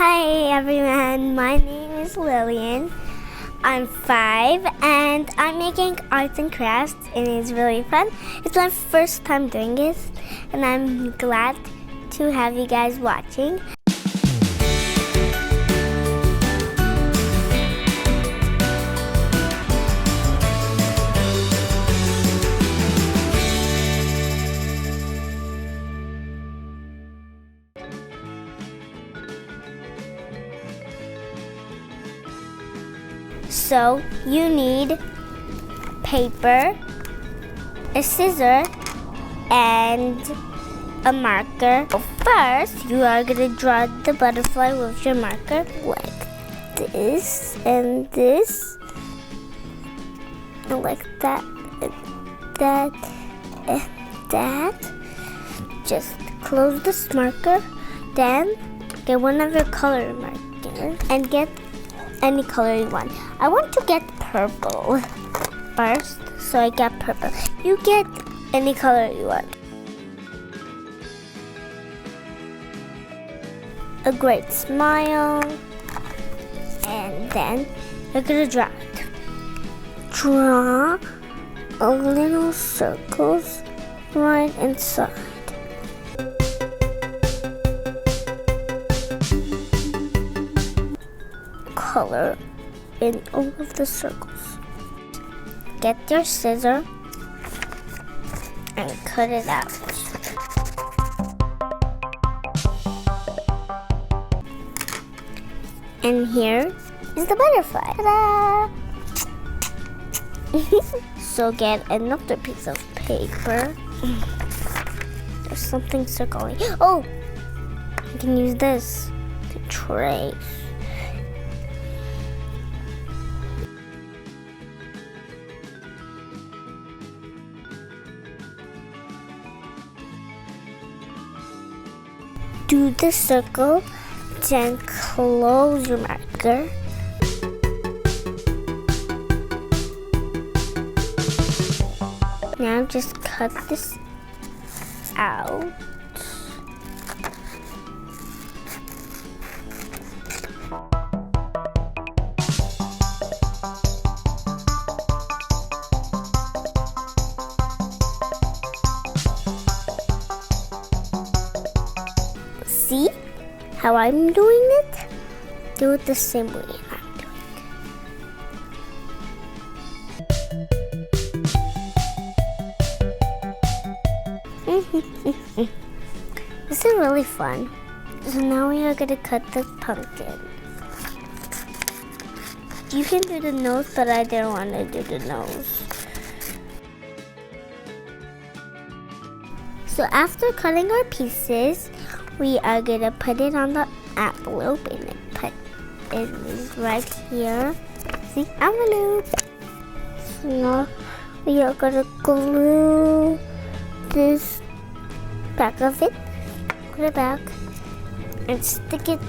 Hi everyone, my name is Lillian. I'm 5 and I'm making arts and crafts and it's really fun. It's my first time doing it and I'm glad to have you guys watching. So you need paper, a scissor, and a marker. First, you are going to draw the butterfly with your marker like this and this, and like that, and that, and that. Just close this marker, then get one of your color markers and get any color you want. I want to get purple first, so I get purple. You get any color you want. A great smile, and then you're gonna draw it. Draw a little circles right inside. Color in all of the circles. Get your scissor and cut it out. And here is the butterfly. Ta-da! So get another piece of paper. There's something circling. Oh! You can use this to trace. Do the circle, then close your marker. Now just cut this out. See how I'm doing it? Do it the same way I'm doing it. This is really fun. So now we are gonna cut the pumpkin. You can do the nose, but I didn't want to do the nose. So after cutting our pieces, we are gonna put it on the envelope and then put it right here. See, envelope. So now we are gonna glue this back of it, put it back, and stick it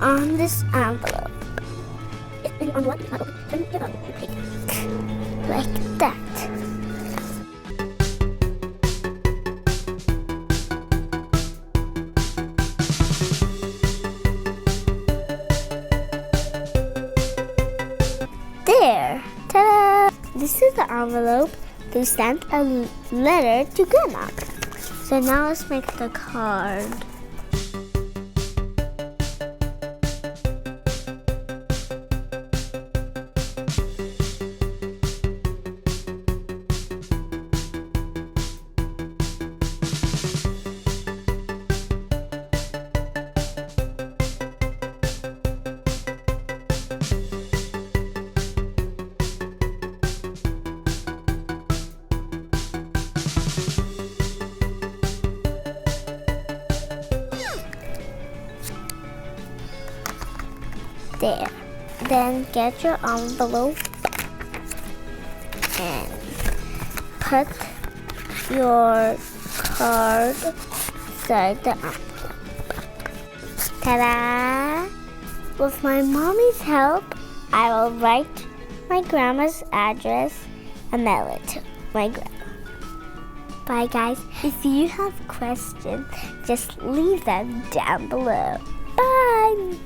on this envelope. Like that. There! Ta-da! This is the envelope to send a letter to Grandma. So now let's make the card. There. Then get your envelope and put your card inside the envelope. Ta-da! With my mommy's help, I will write my grandma's address and mail it to my grandma. Bye guys. If you have questions, just leave them down below. Bye!